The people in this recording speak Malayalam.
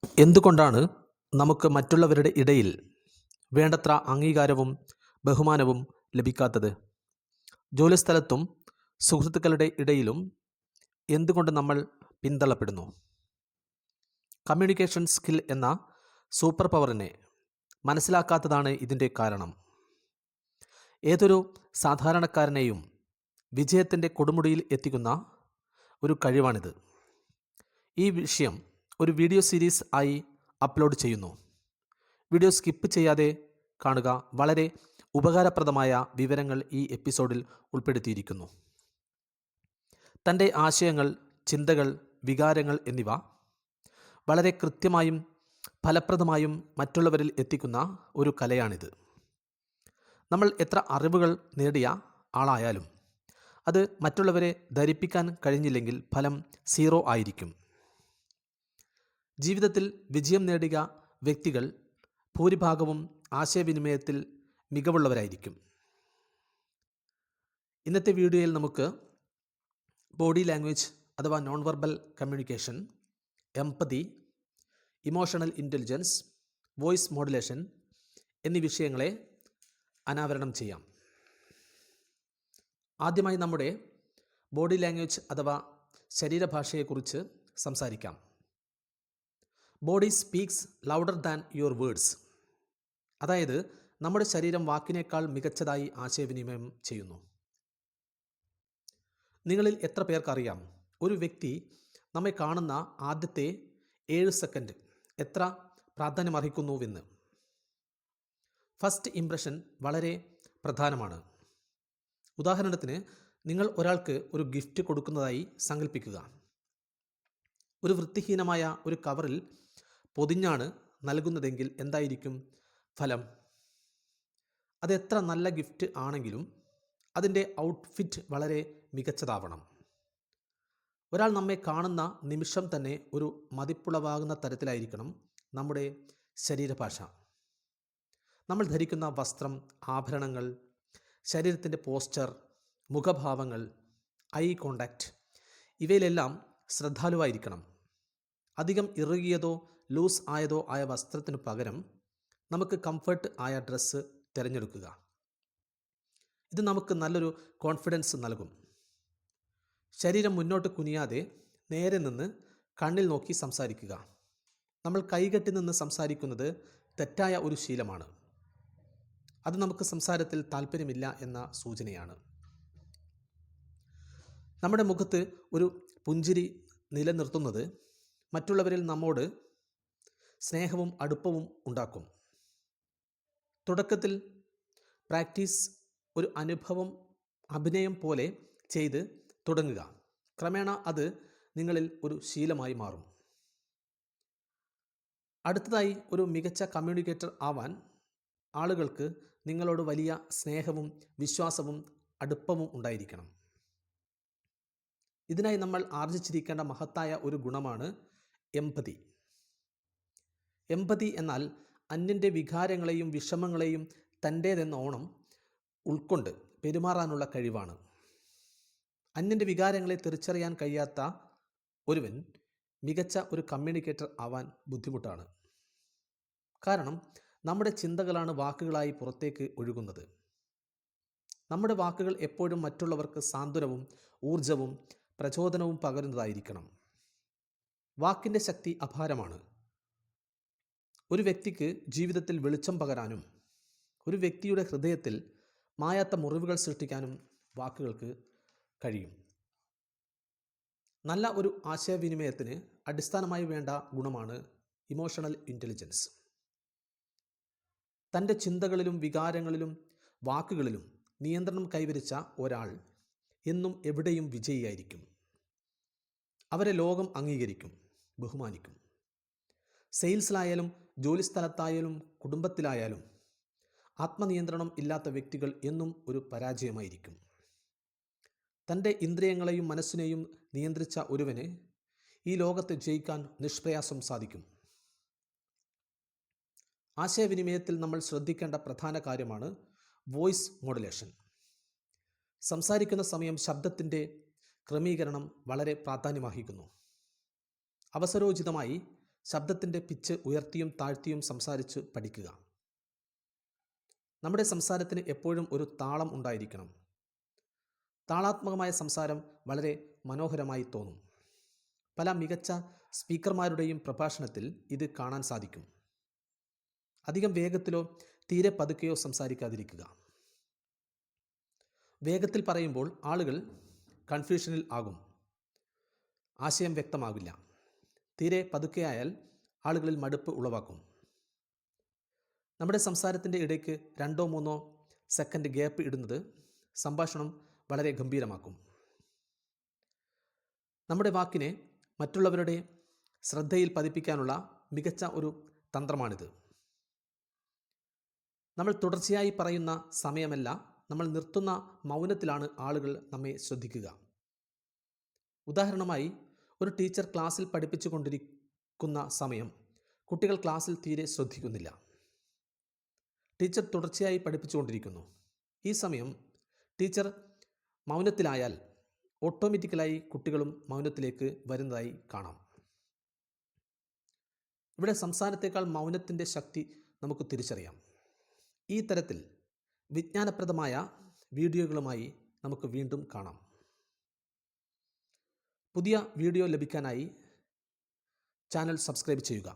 എന്തുകൊണ്ടാണ് നമുക്ക് മറ്റുള്ളവരുടെ ഇടയിൽ വേണ്ടത്ര അംഗീകാരവും ബഹുമാനവും ലഭിക്കാത്തത്? ജോലിസ്ഥലത്തും സുഹൃത്തുക്കളുടെ ഇടയിലും എന്തുകൊണ്ട് നമ്മൾ പിന്തള്ളപ്പെടുന്നു? കമ്മ്യൂണിക്കേഷൻ സ്കിൽ എന്ന സൂപ്പർ പവറിനെ മനസ്സിലാക്കാത്തതാണ് ഇതിൻ്റെ കാരണം. ഏതൊരു സാധാരണക്കാരനെയും വിജയത്തിൻ്റെ കൊടുമുടിയിൽ എത്തിക്കുന്ന ഒരു കഴിവാണിത്. ഈ വിഷയം ഒരു വീഡിയോ സീരീസ് ആയി അപ്ലോഡ് ചെയ്യുന്നു. വീഡിയോ സ്കിപ്പ് ചെയ്യാതെ കാണുക. വളരെ ഉപകാരപ്രദമായ വിവരങ്ങൾ ഈ എപ്പിസോഡിൽ ഉൾപ്പെടുത്തിയിരിക്കുന്നു. തൻ്റെ ആശയങ്ങൾ, ചിന്തകൾ, വികാരങ്ങൾ എന്നിവ വളരെ കൃത്യമായും ഫലപ്രദമായും മറ്റുള്ളവരിൽ എത്തിക്കുന്ന ഒരു കലയാണിത്. നമ്മൾ എത്ര അറിവുകൾ നേടിയ ആളായാലും അത് മറ്റുള്ളവരെ ധരിപ്പിക്കാൻ കഴിഞ്ഞില്ലെങ്കിൽ ഫലം 0 ആയിരിക്കും. ജീവിതത്തിൽ വിജയം നേടിയ വ്യക്തികൾ ഭൂരിഭാഗവും ആശയവിനിമയത്തിൽ മികവുള്ളവരായിരിക്കും. ഇന്നത്തെ വീഡിയോയിൽ നമുക്ക് ബോഡി ലാംഗ്വേജ് അഥവാ non verbal communication, empathy, emotional intelligence, voice modulation എന്നീ വിഷയങ്ങളെ അനാവരണം ചെയ്യാം. ആദ്യമായി നമ്മുടെ ബോഡി ലാംഗ്വേജ് അഥവാ ശരീരഭാഷയെക്കുറിച്ച് സംസാരിക്കാം. Body speaks louder than your words. അതായത് നമ്മുടെ ശരീരം വാക്കിനേക്കാൾ മികച്ചതായി ആശയവിനിമയം ചെയ്യുന്നു. നിങ്ങളിൽ എത്ര പേർക്കറിയാം ഒരു വ്യക്തി നമ്മെ കാണുന്ന ആദ്യത്തെ 7 സെക്കൻഡ് എത്ര പ്രാധാന്യമർഹിക്കുന്നുവെന്ന്? ഫസ്റ്റ് ഇംപ്രഷൻ വളരെ പ്രധാനമാണ്. ഉദാഹരണത്തിന്, നിങ്ങൾ ഒരാൾക്ക് ഒരു ഗിഫ്റ്റ് കൊടുക്കുന്നതായി സങ്കല്പിക്കുക. ഒരു വൃത്തിഹീനമായ ഒരു കവറിൽ പൊതിഞ്ഞാണ് നൽകുന്നതെങ്കിൽ എന്തായിരിക്കും ഫലം? അതെത്ര നല്ല ഗിഫ്റ്റ് ആണെങ്കിലും അതിൻ്റെ ഔട്ട്ഫിറ്റ് വളരെ മികച്ചതാവണം. ഒരാൾ നമ്മെ കാണുന്ന നിമിഷം തന്നെ ഒരു മതിപ്പുളവാകുന്ന തരത്തിലായിരിക്കണം നമ്മുടെ ശരീരഭാഷ. നമ്മൾ ധരിക്കുന്ന വസ്ത്രം, ആഭരണങ്ങൾ, ശരീരത്തിൻ്റെ പോസ്ചർ, മുഖഭാവങ്ങൾ, ഐ കോണ്ടാക്റ്റ് ഇവയിലെല്ലാം ശ്രദ്ധാലുവായിരിക്കണം. അധികം ഇറുകിയതോ ലൂസ് ആയതോ ആയ വസ്ത്രത്തിനു പകരം നമുക്ക് കംഫർട്ട് ആയ ഡ്രസ്സ് തിരഞ്ഞെടുക്കുക. ഇത് നമുക്ക് നല്ലൊരു കോൺഫിഡൻസ് നൽകും. ശരീരം മുന്നോട്ട് കുനിയാതെ നേരെ നിന്ന് കണ്ണിൽ നോക്കി സംസാരിക്കുക. നമ്മൾ കൈകെട്ടി നിന്ന് സംസാരിക്കുന്നത് തെറ്റായ ഒരു ശീലമാണ്. അത് നമുക്ക് സംസാരത്തിൽ താല്പര്യമില്ല എന്ന സൂചനയാണ്. നമ്മുടെ മുഖത്ത് ഒരു പുഞ്ചിരി നിലനിർത്തുന്നത് മറ്റുള്ളവരിൽ നമ്മോട് സ്നേഹവും അടുപ്പവും ഉണ്ടാക്കും. തുടക്കത്തിൽ പ്രാക്ടീസ് ഒരു അഭിനയം പോലെ ചെയ്ത് തുടങ്ങുക. ക്രമേണ അത് നിങ്ങളിൽ ഒരു ശീലമായി മാറും. അടുത്തതായി, ഒരു മികച്ച കമ്മ്യൂണിക്കേറ്റർ ആവാൻ ആളുകൾക്ക് നിങ്ങളോട് വലിയ സ്നേഹവും വിശ്വാസവും അടുപ്പവും ഉണ്ടായിരിക്കണം. ഇതിനായി നമ്മൾ ആർജിച്ചിരിക്കേണ്ട മഹത്തായ ഒരു ഗുണമാണ് എംപതി. എംപതി എന്നാൽ അന്യൻ്റെ വികാരങ്ങളെയും വിഷമങ്ങളെയും തൻ്റേതെന്നോണം ഉൾക്കൊണ്ട് പെരുമാറാനുള്ള കഴിവാണ്. അന്യൻ്റെ വികാരങ്ങളെ തിരിച്ചറിയാൻ കഴിയാത്ത ഒരുവൻ മികച്ച ഒരു കമ്മ്യൂണിക്കേറ്റർ ആവാൻ ബുദ്ധിമുട്ടാണ്. കാരണം നമ്മുടെ ചിന്തകളാണ് വാക്കുകളായി പുറത്തേക്ക് ഒഴുകുന്നത്. നമ്മുടെ വാക്കുകൾ എപ്പോഴും മറ്റുള്ളവർക്ക് സാന്ത്വനവും ഊർജവും പ്രചോദനവും പകരുന്നതായിരിക്കണം. വാക്കിൻ്റെ ശക്തി അപാരമാണ്. ഒരു വ്യക്തിക്ക് ജീവിതത്തിൽ വെളിച്ചം പകരാനും ഒരു വ്യക്തിയുടെ ഹൃദയത്തിൽ മായാത്ത മുറിവുകൾ സൃഷ്ടിക്കാനും വാക്കുകൾക്ക് കഴിയും. നല്ല ഒരു ആശയവിനിമയത്തിന് അടിസ്ഥാനമായി വേണ്ട ഗുണമാണ് ഇമോഷണൽ ഇൻ്റലിജൻസ്. തൻ്റെ ചിന്തകളിലും വികാരങ്ങളിലും വാക്കുകളിലും നിയന്ത്രണം കൈവരിച്ച ഒരാൾ എന്നും എവിടെയും വിജയിയായിരിക്കും. അവരെ ലോകം അംഗീകരിക്കും, ബഹുമാനിക്കും. സെയിൽസിലായാലും ജോലിസ്ഥലത്തായാലും കുടുംബത്തിലായാലും ആത്മനിയന്ത്രണം ഇല്ലാത്ത വ്യക്തികൾ എന്നും ഒരു പരാജയമായിരിക്കും. തൻ്റെ ഇന്ദ്രിയങ്ങളെയും മനസ്സിനെയും നിയന്ത്രിച്ച ഒരുവന് ഈ ലോകത്തെ ജയിക്കാൻ നിഷ്പ്രയാസം സാധിക്കും. ആശയവിനിമയത്തിൽ നമ്മൾ ശ്രദ്ധിക്കേണ്ട പ്രധാന കാര്യമാണ് വോയിസ് മോഡുലേഷൻ. സംസാരിക്കുന്ന സമയം ശബ്ദത്തിൻ്റെ ക്രമീകരണം വളരെ പ്രാധാന്യമർഹിക്കുന്നു. അവസരോചിതമായി ശബ്ദത്തിൻ്റെ പിച്ച് ഉയർത്തിയും താഴ്ത്തിയും സംസാരിച്ച് പഠിക്കുക. നമ്മുടെ സംസാരത്തിന് എപ്പോഴും ഒരു താളം ഉണ്ടായിരിക്കണം. താളാത്മകമായ സംസാരം വളരെ മനോഹരമായി തോന്നും. പല മികച്ച സ്പീക്കർമാരുടെയും പ്രഭാഷണത്തിൽ ഇത് കാണാൻ സാധിക്കും. അധികം വേഗത്തിലോ തീരെ പതുക്കെയോ സംസാരിക്കാതിരിക്കുക. വേഗത്തിൽ പറയുമ്പോൾ ആളുകൾ കൺഫ്യൂഷനിൽ ആകും, ആശയം വ്യക്തമാകില്ല. തീരെ പതുക്കെയായാൽ ആളുകളിൽ മടുപ്പ് ഉളവാക്കും. നമ്മുടെ സംസാരത്തിൻ്റെ ഇടയ്ക്ക് 2-3 സെക്കൻഡ് ഗ്യാപ്പ് ഇടുന്നത് സംഭാഷണം വളരെ ഗംഭീരമാക്കും. നമ്മുടെ വാക്കിനെ മറ്റുള്ളവരുടെ ശ്രദ്ധയിൽ പതിപ്പിക്കാനുള്ള മികച്ച ഒരു തന്ത്രമാണിത്. നമ്മൾ തുടർച്ചയായി പറയുന്ന സമയമല്ല, നമ്മൾ നിർത്തുന്ന മൗനത്തിലാണ് ആളുകൾ നമ്മെ ശ്രദ്ധിക്കുക. ഉദാഹരണമായി, ഒരു ടീച്ചർ ക്ലാസ്സിൽ പഠിപ്പിച്ചു കൊണ്ടിരിക്കുന്ന സമയം കുട്ടികൾ ക്ലാസ്സിൽ തീരെ ശ്രദ്ധിക്കുന്നില്ല. ടീച്ചർ തുടർച്ചയായി പഠിപ്പിച്ചുകൊണ്ടിരിക്കുന്നു. ഈ സമയം ടീച്ചർ മൗനത്തിലായാൽ ഓട്ടോമാറ്റിക്കലായി കുട്ടികളും മൗനത്തിലേക്ക് വരുന്നതായി കാണാം. ഇവിടെ സംസാരത്തേക്കാൾ മൗനത്തിൻ്റെ ശക്തി നമുക്ക് തിരിച്ചറിയാം. ഈ തരത്തിൽ വിജ്ഞാനപ്രദമായ വീഡിയോകളുമായി നമുക്ക് വീണ്ടും കാണാം. പുതിയ വീഡിയോ ലഭിക്കാനായി ചാനൽ സബ്സ്ക്രൈബ് ചെയ്യുക.